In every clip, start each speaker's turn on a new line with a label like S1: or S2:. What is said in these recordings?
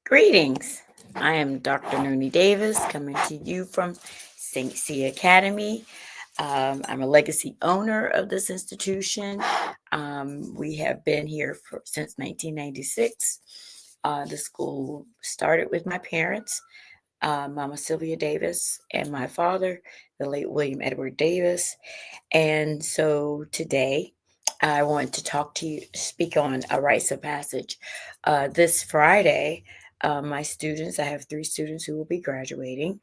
S1: Greetings. I am Dr. Noni Davis coming to you from St. Sya Academy. I'm a legacy owner of this institution. We have been here since 1996. The school started with my parents, Mama Sylvia Davis, and my father, the late William Edward Davis. And so today, I want to speak on a rites of passage. This Friday, my students, I have three students who will be graduating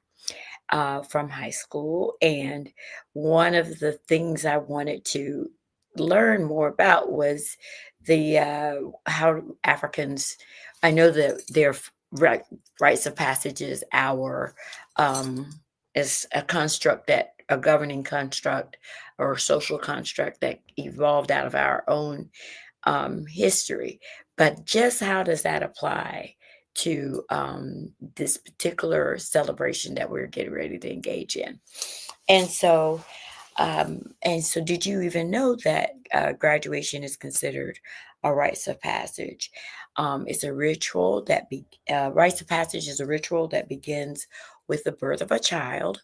S1: from high school. And one of the things I wanted to learn more about was how Africans, I know that their rites of passage um, is a construct that a governing construct or social construct that evolved out of our own history. But just how does that apply to this particular celebration that we're getting ready to engage in? And so, did you even know that graduation is considered a rites of passage? It's a ritual rites of passage is a ritual that begins with the birth of a child.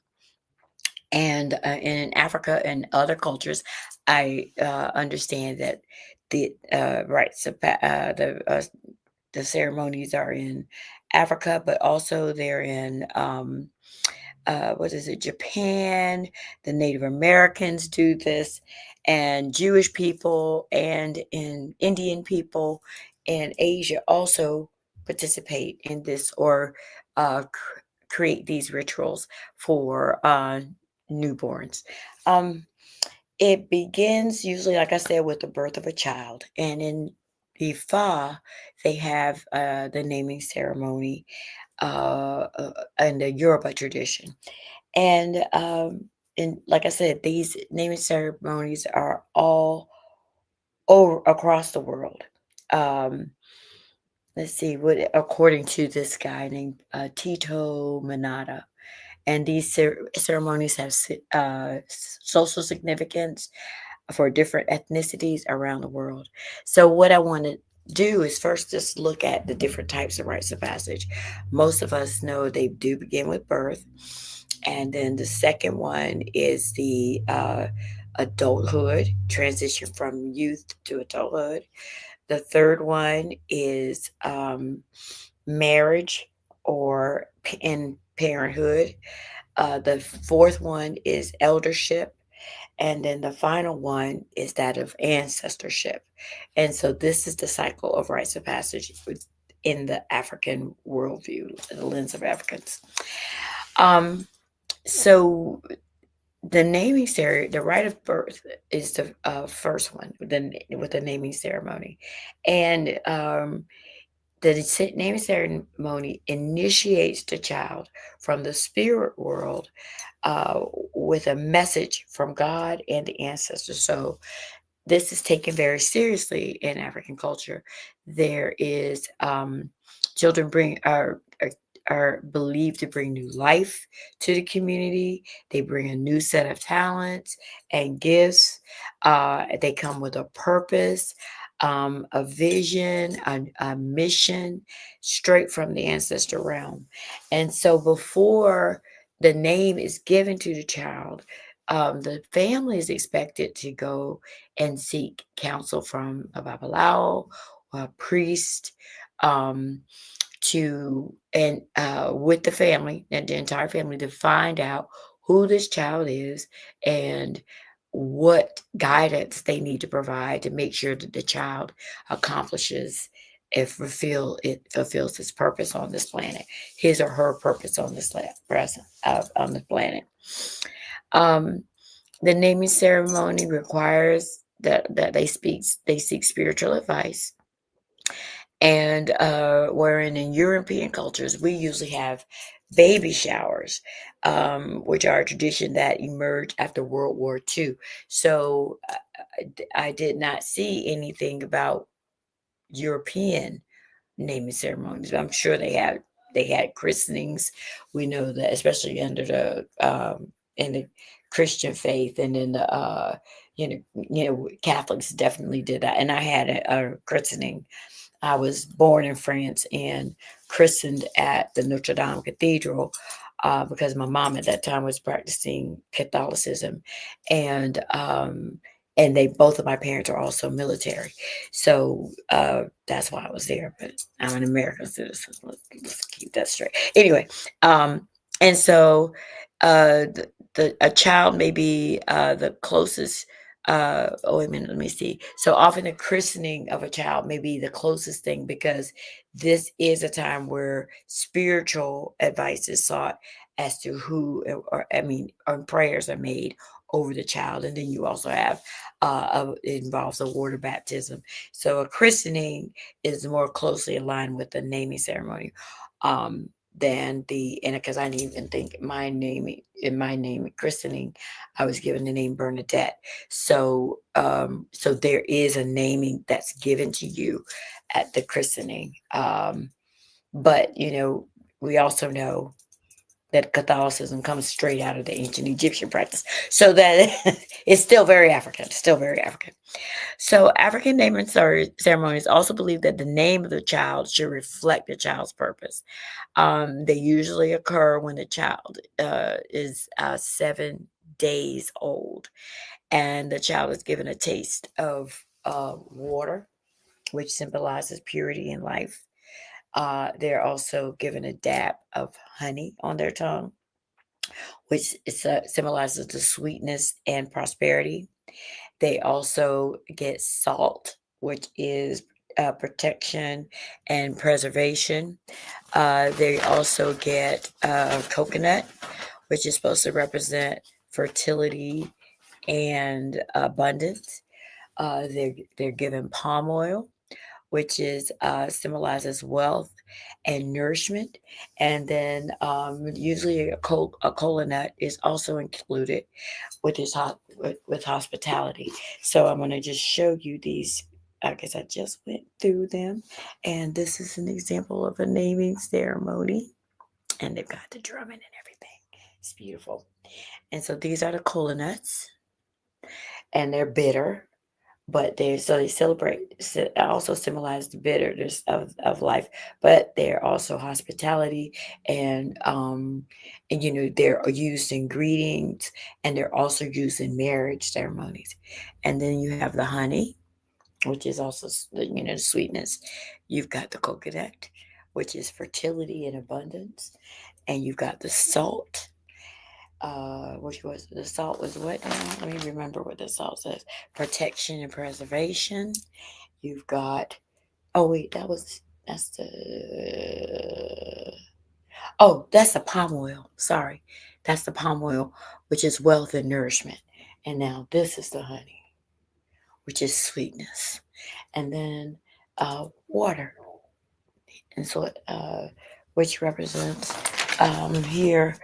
S1: And in Africa and other cultures, I understand that the ceremonies are in Africa, but also they're in what is it, Japan. The Native Americans do this, and Jewish people, and in Indian people, and Asia also participate in this or create these rituals for newborns. Um, it begins usually, like I said, with the birth of a child, and in Ifa, they have the naming ceremony in the Yoruba tradition. And like I said, these naming ceremonies are all over across the world. Um, let's see what according to this guy named Tito Manata. And these ceremonies have social significance for different ethnicities around the world. So, what I want to do is first just look at the different types of rites of passage. Most of us know they do begin with birth. And then the second one is the adulthood, transition from youth to adulthood. The third one is marriage or in parenthood. The fourth one is eldership. And then the final one is that of ancestorship. And so this is the cycle of rites of passage in the African worldview, the lens of Africans. Um, so the rite of birth is the first one with the naming ceremony. And the naming ceremony initiates the child from the spirit world uh, with a message from God and the ancestors. So this is taken very seriously in African culture. There is children are believed to bring new life to the community. They bring a new set of talents and gifts. They come with a purpose, a vision, a mission, straight from the ancestor realm. And so before the name is given to the child, the family is expected to go and seek counsel from a babalao or a priest, um, with the family and the entire family to find out who this child is and what guidance they need to provide to make sure that the child accomplishes it fulfills its purpose on this planet, his or her purpose on this on the planet. Um, the naming ceremony requires that they seek spiritual advice. And wherein in European cultures, we usually have baby showers, which are a tradition that emerged after World War II. So I did not see anything about European naming ceremonies. I'm sure they had christenings. We know that, especially under the in the Christian faith, and in the Catholics definitely did that. And I had a christening I was born in France and christened at the Notre Dame Cathedral because my mom at that time was practicing Catholicism, and they both of my parents are also military, so that's why I was there. But I'm an American citizen. Let's keep that straight. Anyway, and so a child may be the closest oh, wait a minute, let me see. So often the christening of a child may be the closest thing because this is a time where spiritual advice is sought as to who, or I mean, or prayers are made over the child. And then you also have, it involves a water baptism. So a christening is more closely aligned with the naming ceremony. Than the, and because I didn't even think my name christening, I was given the name Bernadette. So so there is a naming that's given to you at the christening. But we also know that Catholicism comes straight out of the ancient Egyptian practice. So that it's still very African, still very African. So African naming ceremonies also believe that the name of the child should reflect the child's purpose. They usually occur when the child is 7 days old, and the child is given a taste of water, which symbolizes purity in life. They're also given a dab of honey on their tongue, which symbolizes the sweetness and prosperity. They also get salt, which is protection and preservation. They also get coconut, which is supposed to represent fertility and abundance. They're given palm oil, which is symbolizes wealth and nourishment. And then usually a cola nut is also included with with hospitality. So I'm going to just show you these. I guess I just went through them, and this is an example of a naming ceremony. And they've got the drumming and everything. It's beautiful. And so these are the cola nuts, and they're bitter, but they celebrate, also symbolize the bitterness of life, but they're also hospitality, and they're used in greetings, and they're also used in marriage ceremonies. And then you have the honey, which is also the sweetness. You've got the coconut, which is fertility and abundance, and you've got the salt, which was the salt was what now? Let me remember what the salt says. Protection and preservation. You've got, oh wait, that's the, oh, that's the palm oil. Sorry. That's the palm oil, which is wealth and nourishment. And now this is the honey, which is sweetness. And then water. And so which represents here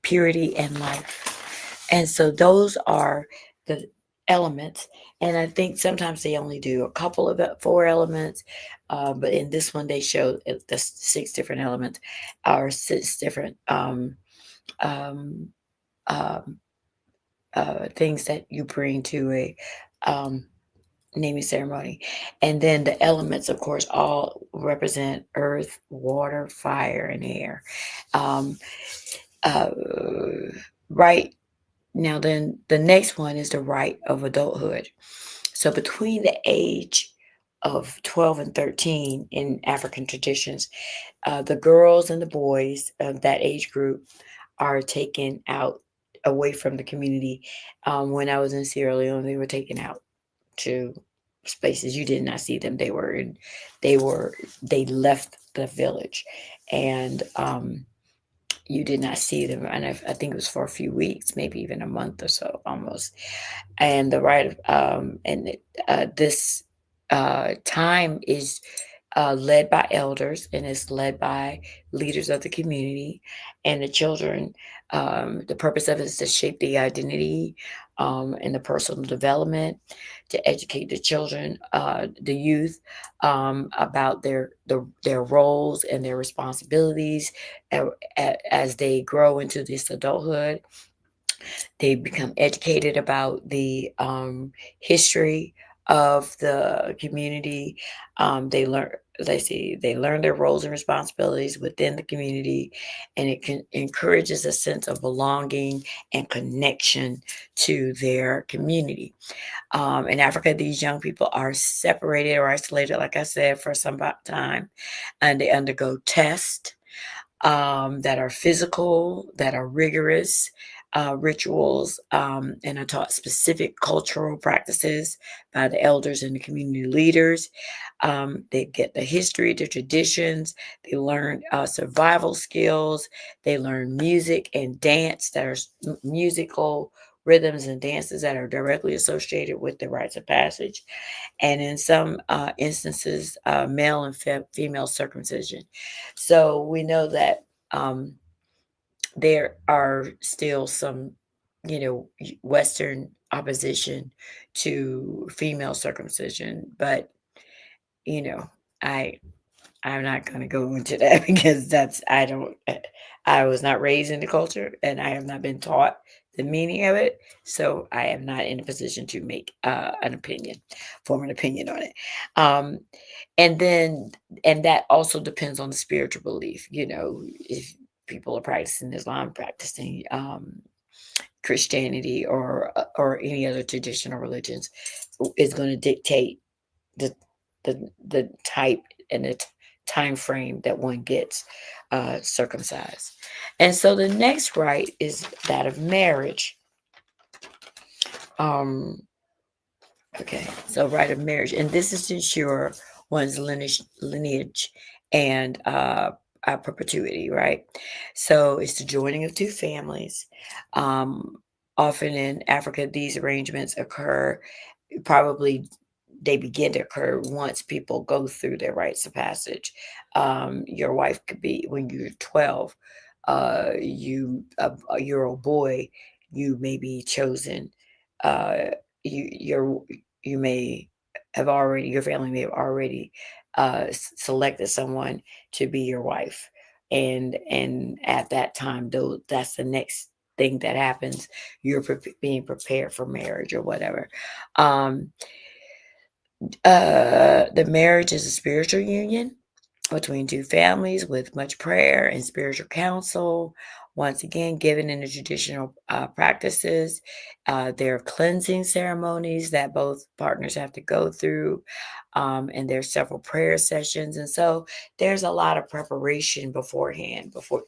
S1: purity and life. And so those are the elements. And I think sometimes they only do a couple of 4 elements, but in this one they show the 6 different elements, or 6 different um, um, things that you bring to a naming ceremony. And then the elements, of course, all represent earth, water, fire, and air. Um, uh, right now, then the next one is the rite of adulthood. So between the age of 12 and 13 in African traditions, the girls and the boys of that age group are taken out away from the community. When I was in Sierra Leone, they were taken out to spaces you did not see them. They were they left the village, and you did not see them. And I think it was for a few weeks, maybe even a month or so, almost. And the right and this time is led by elders, and it's led by leaders of the community and the children. The purpose of it is to shape the identity and the personal development, to educate the children, the youth, about their roles and their responsibilities as they grow into this adulthood. They become educated about the history of the community. They learn their roles and responsibilities within the community, and it can encourages a sense of belonging and connection to their community. In Africa, these young people are separated or isolated, like I said, for some time, and they undergo tests that are physical, that are rigorous rituals, and are taught specific cultural practices by the elders and the community leaders. They get the history, the traditions, they learn survival skills, they learn music and dance that are musical rhythms and dances that are directly associated with the rites of passage, and in some instances, male and female circumcision. So we know that um, there are still some, Western opposition to female circumcision, but you know, I I'm not going to go into that because I was not raised in the culture and I have not been taught the meaning of it. So I am not in a position to make form an opinion on it. Um, and then, and that also depends on the spiritual belief. If people are practicing Islam, practicing Christianity, or any other traditional religions, is going to dictate the the type and the time frame that one gets circumcised. And so the next rite is that of marriage. Um, okay, so rite of marriage, and this is to ensure one's lineage and perpetuity, right? So it's the joining of two families. Um, Often in Africa, these arrangements occur probably they begin to occur once people go through their rites of passage. Your wife could be when you're 12. A year-old boy, you may be chosen. Uh, you you may have already your family may have already selected someone to be your wife, and at that time, though, that's the next thing that happens. You're being prepared for marriage or whatever. Um, the marriage is a spiritual union between two families with much prayer and spiritual counsel. Once again, given in the traditional practices, there are cleansing ceremonies that both partners have to go through, and there's several prayer sessions, and so there's a lot of preparation beforehand before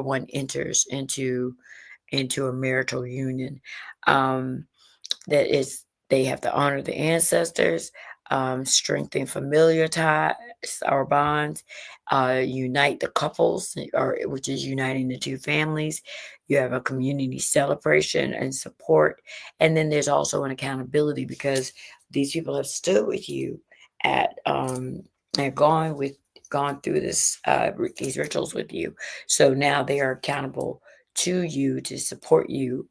S1: one enters into a marital union. Um, that is they have to honor the ancestors, strengthen familiar ties or bonds, unite the couples, or which is uniting the two families. You have a community celebration and support, and then there's also an accountability because these people have stood with you at and gone through these rituals with you. So now they are accountable to you to support you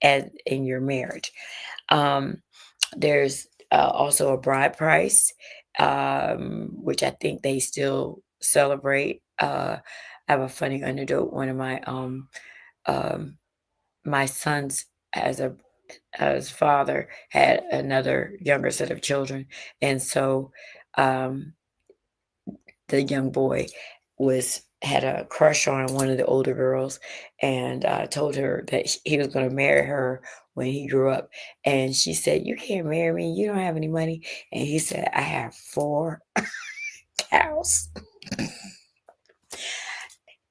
S1: as in your marriage. Um, there's also a bride price, which I think they still celebrate. I have a funny anecdote. One of um, my sons, as father, had another younger set of children, and so um, the young boy was had a crush on one of the older girls, and told her that he was going to marry her when he grew up. And she said, "You can't marry me. You don't have any money." And he said, "I have 4 cows."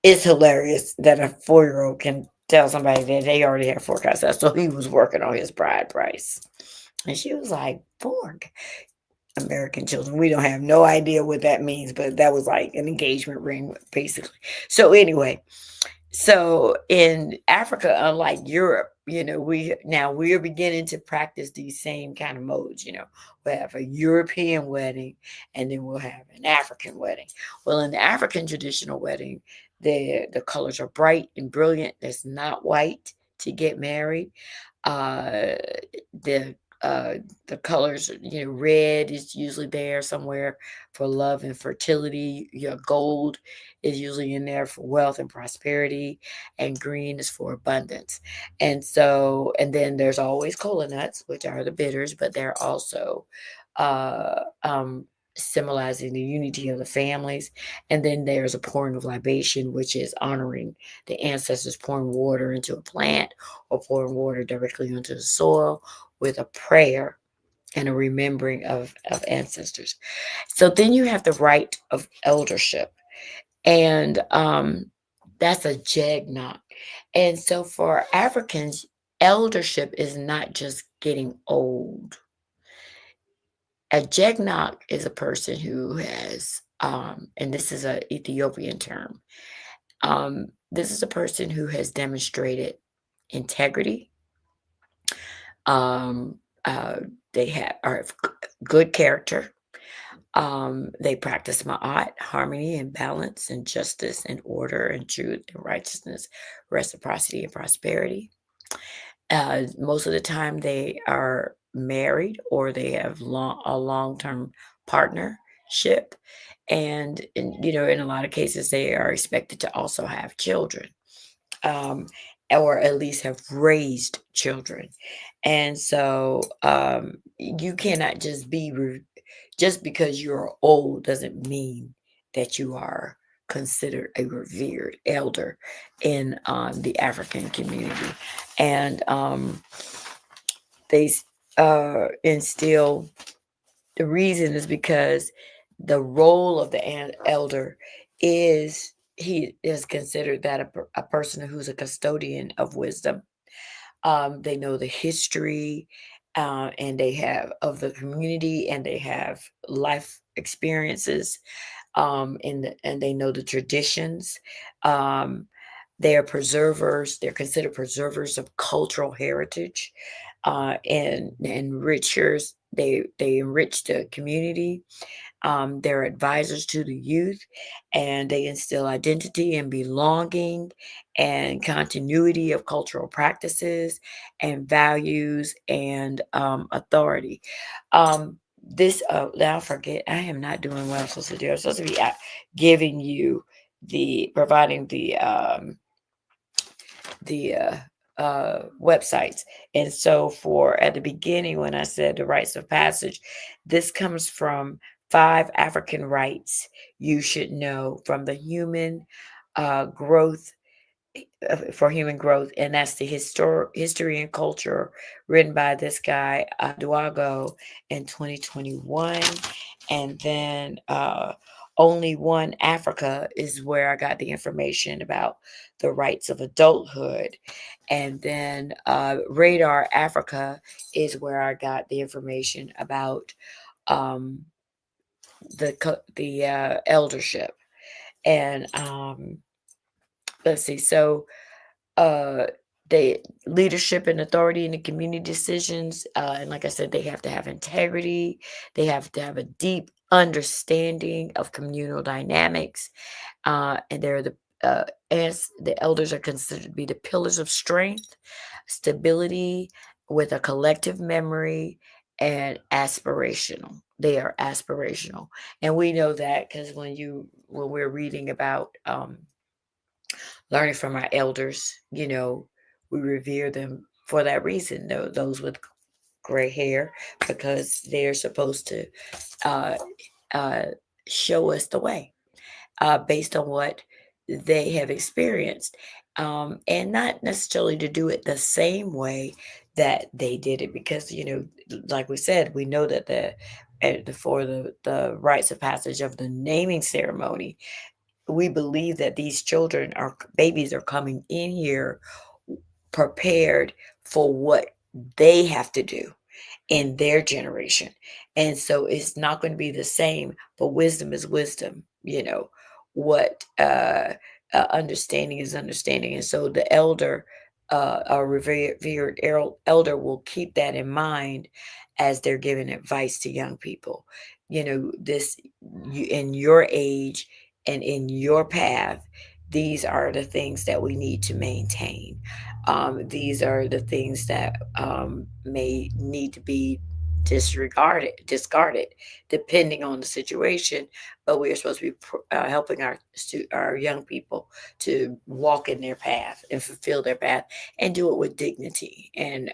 S1: It's hilarious that a 4-year-old can tell somebody that they already have 4 cows. So he was working on his bride price. And she was like, "Four American children. We don't have no idea what that means," but that was like an engagement ring, basically. So anyway, so in Africa, unlike Europe, we are beginning to practice these same kind of modes. We'll have a European wedding, and then we'll have an African wedding. Well, in the African traditional wedding, the colors are bright and brilliant. It's not white to get married. Uh, the uh, the colors, red is usually there somewhere for love and fertility. Your gold is usually in there for wealth and prosperity, and green is for abundance. And then there's always cola nuts, which are the bitters, but they're also uh, um, symbolizing the unity of the families. And then there's a pouring of libation, which is honoring the ancestors, pouring water into a plant or pouring water directly into the soil with a prayer and a remembering of ancestors. So then you have the rite of eldership, and that's a jagna. And so for Africans, eldership is not just getting old. A jagna is a person who has, and this is an Ethiopian term. This is a person who has demonstrated integrity. Um, uh, they are of good character. They practice ma'at, harmony and balance and justice and order and truth and righteousness, reciprocity and prosperity. Most of the time, they are married or they have a long-term partnership, and in a lot of cases, they are expected to also have children, um, or at least have raised children. And so you cannot just just because you're old doesn't mean that you are considered a revered elder in the African community. And they instill, the reason is because the role of the elder is, he is considered that a person who's a custodian of wisdom. They know the history, and they have of the community, and they have life experiences, and they know the traditions. Um, they are preservers. They're considered preservers of cultural heritage, and enrichers. They enrich the community. They're advisors to the youth, and they instill identity and belonging and continuity of cultural practices and values and authority. This, now I forget, I am not doing what I'm supposed to do. I'm supposed to be giving you providing the websites. And so, for at the beginning, when I said the rites of passage, this comes from five African rites you should know from the human growth for human growth, and that's the history and culture, written by this guy Duago in 2021. And then Only One Africa is where I got the information about the rights of adulthood. And then Radar Africa is where I got the information about um, the eldership. And let's see, so uh they leadership and authority in the community decisions, and like I said, they have to have integrity. They have to have a deep understanding of communal dynamics, and they're as the elders are considered to be the pillars of strength, stability, with a collective memory, and aspirational. They are aspirational, and we know that because when we're reading about learning from our elders, we revere them for that reason. Those with gray hair, because they're supposed to uh, uh, show us the way, based on what they have experienced, and not necessarily to do it the same way that they did it, because like we said, we know that for the rites of passage of the naming ceremony, we believe that these children are babies are coming in here prepared for what they have to do in their generation. And so it's not going to be the same, but wisdom is wisdom, what understanding is understanding. And so the elder, a revered elder, will keep that in mind as they're giving advice to young people. This, in your age and in your path, these are the things that we need to maintain. These are the things that may need to be discarded, depending on the situation. But we are supposed to be helping our young people to walk in their path and fulfill their path and do it with dignity and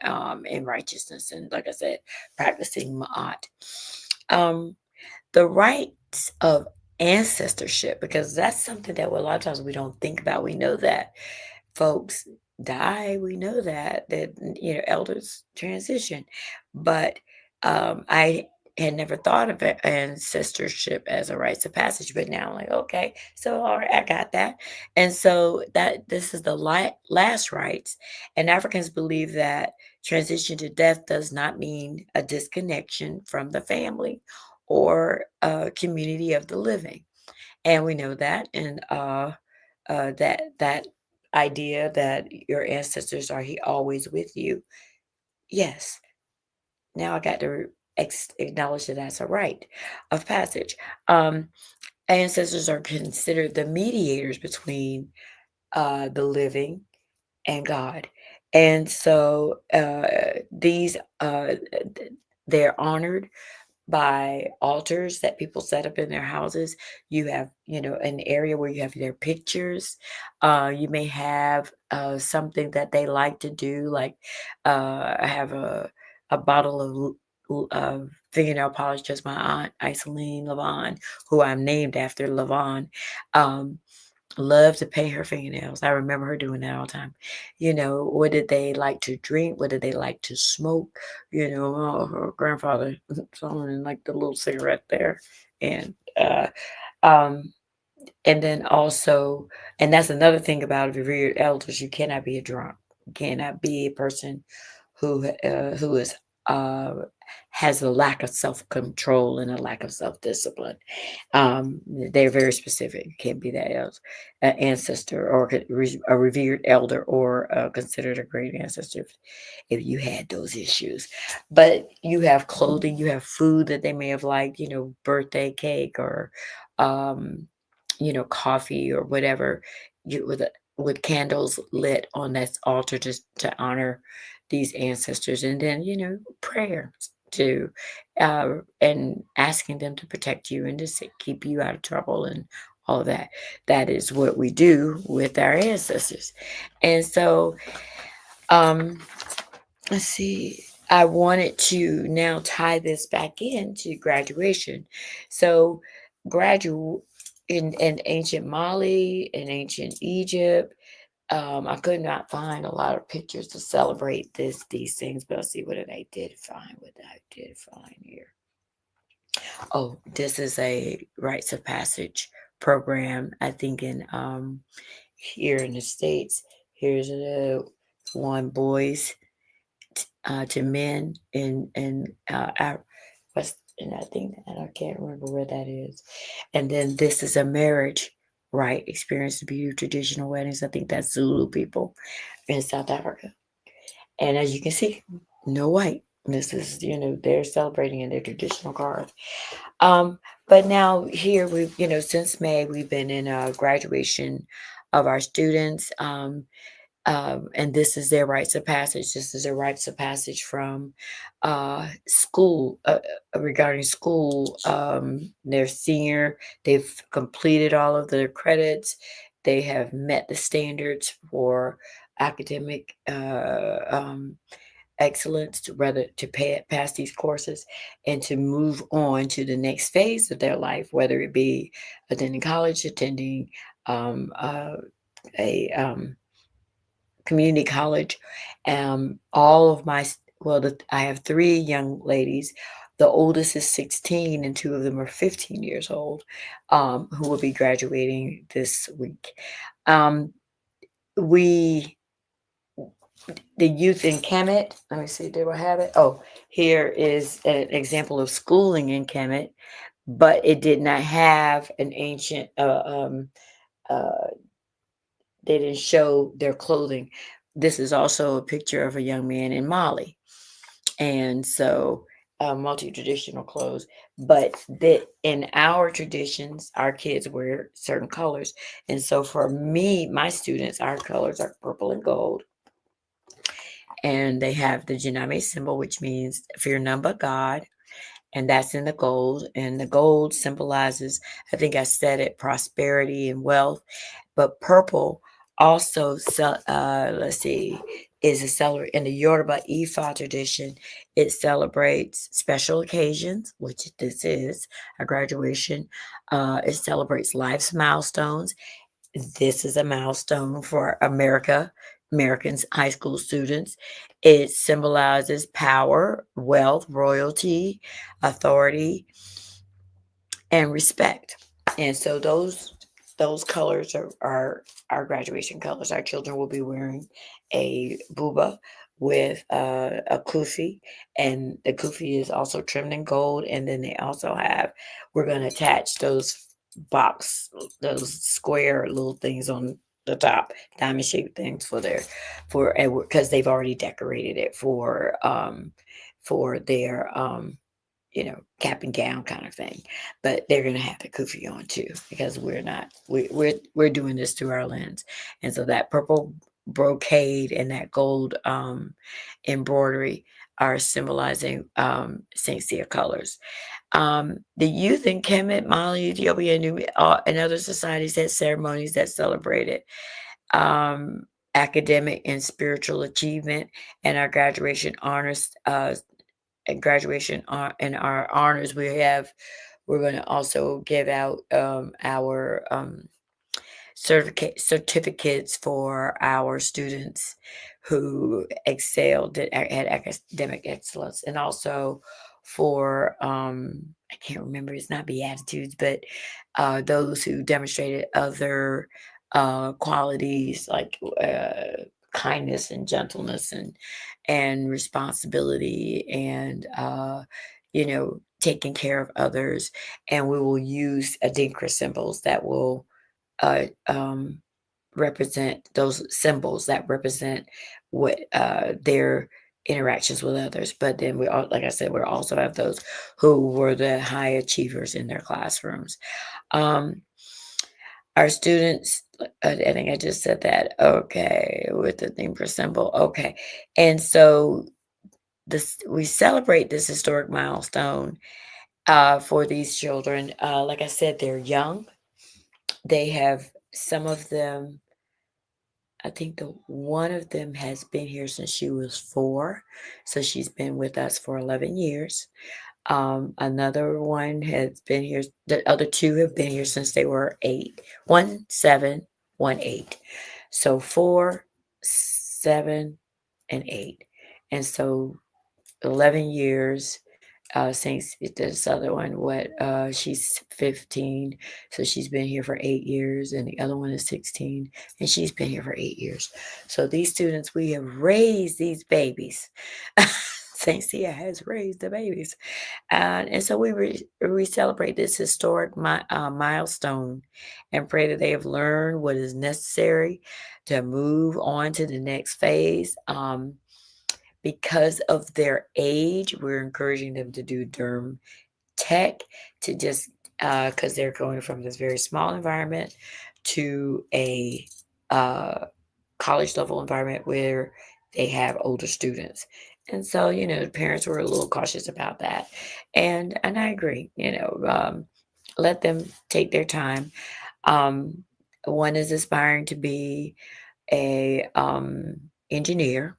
S1: righteousness. And like I said, practicing ma'at. Um, the rights of ancestorship, because that's something that a lot of times we don't think about. We know that folks die. We know that elders transition, but I had never thought of it ancestorship as a rites of passage. But now I'm like, okay, so all right, I got that. And so that this is the last rites, and Africans believe that transition to death does not mean a disconnection from the family or a community of the living. And we know that, and that idea that your ancestors are he always with you. Yes, now I got to acknowledge that that's a rite of passage. Um, Ancestors are considered the mediators between the living and God, and so these they're honored by altars that people set up in their houses. You have, an area where you have their pictures. You may have something that they like to do, like I have a bottle of fingernail polish, just my aunt, Isoline Levon, who I'm named after, Levon. Um, Loved to paint her fingernails. I remember her doing that all the time. What did they like to drink? What did they like to smoke? Her grandfather, someone like the little cigarette there. And um and then also, and that's another thing about revered elders, you cannot be a drunk. You cannot be a person who is uh has a lack of self-control and a lack of self-discipline. They're very specific. It can't be that else, an ancestor or a revered elder or considered a great ancestor if you had those issues. But you have clothing, you have food that they may have liked, birthday cake or um, coffee or whatever, with candles lit on that altar to honor these ancestors, and then prayer to and asking them to protect you and to keep you out of trouble and all of that. That is what we do with our ancestors. And so um let's see, I wanted to now tie this back into graduation. So graduate in ancient Mali, in ancient Egypt, I could not find a lot of pictures to celebrate these things, but I'll see what I did find. What I did find here. Oh, this is a rites of passage program. I think in here in the States. Here's a one boys to men what's and I think, and I can't remember where that is. And then this is a marriage right experience to be traditional weddings. I think that's Zulu people in South Africa. And as you can see, no white. This is, they're celebrating in their traditional garb. But now here we've, since May, we've been in a graduation of our students. And this is their rites of passage. This is their rites of passage from school, regarding school. They're senior, they've completed all of their credits, they have met the standards for academic excellence to pass these courses and to move on to the next phase of their life, whether it be attending college, attending a community college. All of I have three young ladies. The oldest is 16, and two of them are 15 years old, who will be graduating this week. Um, we, the youth in Kemet, let me see, do I have it? Oh, here is an example of schooling in Kemet, but it did not have an ancient uh, they didn't show their clothing. This is also a picture of a young man in Mali. And so multi-traditional clothes, but that in our traditions, our kids wear certain colors. And so for me, my students, our colors are purple and gold. And they have the Janame symbol, which means fear none but God. And that's in the gold. And the gold symbolizes, I think I said it, prosperity and wealth. But purple also, let's see, is a celebrate in the Yoruba Ifa tradition. It celebrates special occasions, which this is a graduation. It celebrates life's milestones. This is a milestone for Americans, high school students. It symbolizes power, wealth, royalty, authority, and respect. And so those colors are our graduation colors. Our children will be wearing a buba with a kufi, and the kufi is also trimmed in gold. And then they also have, we're going to attach box, those square little things on the top, diamond shaped things for because they've already decorated it for their cap and gown kind of thing. But they're gonna have the kufi on too, because we're not we're doing this through our lens. And so that purple brocade and that gold embroidery are symbolizing St. Sya colors. The youth in Kemet, Mali, Ethiopia, and other societies had ceremonies that celebrated um, academic and spiritual achievement. And our graduation honors and our honors, we're going to also give out our certificates for our students who excelled had academic excellence, and also for I can't remember, it's not beatitudes, but those who demonstrated other qualities like kindness and gentleness and responsibility and taking care of others. And we will use adinkra symbols that will um, represent those symbols that represent what their interactions with others. But then we all, like I said, we also have those who were the high achievers in their classrooms. Um, our students, I think I just said that. Okay, with the theme for symbol. Okay, and so this we celebrate this historic milestone for these children. Like I said, they're young. They have some of them. I think the one of them has been here since she was 4, so she's been with us for 11 years. Another one has been here. The other 2 have been here since they were 8. 1, 7, 1, 8. So 4, 7, and 8. And so 11 years. Since this other one, she's 15, so she's been here for 8 years, and the other one is 16, and she's been here for 8 years. So these students, we have raised these babies. St. Sia has raised the babies. And so we celebrate this historic milestone and pray that they have learned what is necessary to move on to the next phase. Because of their age, we're encouraging them to do derm tech, to just because they're going from this very small environment to a college level environment where they have older students. And so, the parents were a little cautious about that. And I agree, let them take their time. Um, One is aspiring to be a engineer.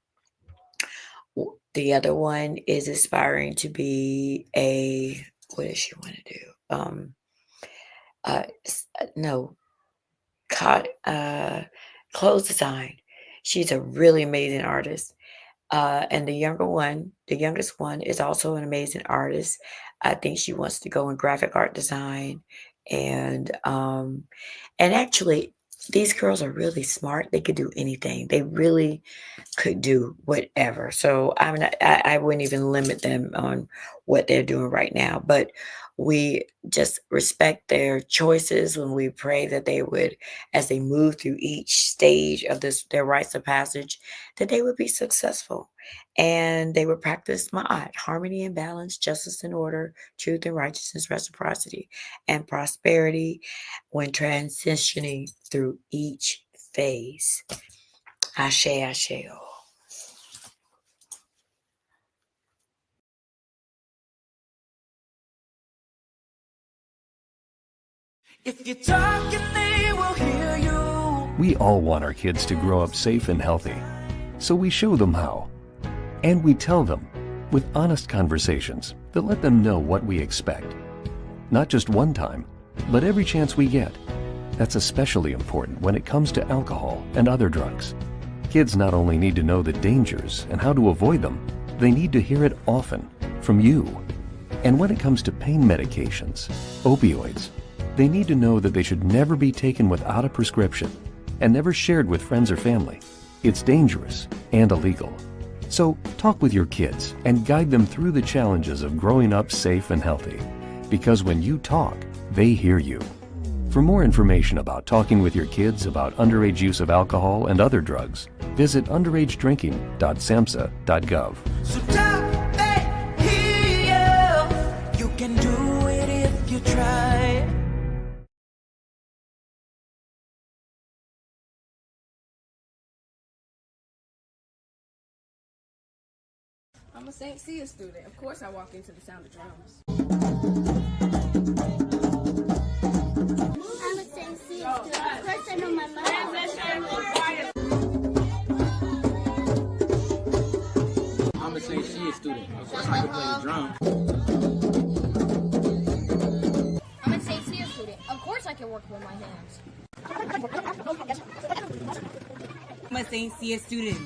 S1: The other one is aspiring to be what does she want to do? No, caught, clothes design. She's a really amazing artist. And the youngest one, is also an amazing artist. I think she wants to go in graphic art design, and actually, these girls are really smart. They could do anything. They really could do whatever. So I wouldn't even limit them on what they're doing right now. But We just respect their choices when we pray that they would, as they move through each stage of their rites of passage, that they would be successful and they would practice ma'at, harmony and balance, justice and order, truth and righteousness, reciprocity, and prosperity when transitioning through each phase. Ashe, ashe.
S2: If you're talking, they will hear you.
S3: We all want our kids to grow up safe and healthy, so we show them how. And we tell them with honest conversations that let them know what we expect. Not just one time, but every chance we get. That's especially important when it comes to alcohol and other drugs. Kids not only need to know the dangers and how to avoid them, they need to hear it often from you. And when it comes to pain medications, opioids, they need to know that they should never be taken without a prescription and never shared with friends or family. It's dangerous and illegal. So talk with your kids and guide them through the challenges of growing up safe and healthy. Because when you talk, they hear you. For more information about talking with your kids about underage use of alcohol and other drugs, visit underagedrinking.samhsa.gov.
S2: So talk, they hear you. You can do it if you try.
S4: I'm a St. Sya student. Of course I walk into the sound of drums.
S5: I'm a St. Sya student. Of course I know my mom.
S6: I'm a St. Sya student. Of course I can play the drum.
S7: I'm a St. Sya student. Of course I can work with my hands.
S8: I'm a St. Sya student.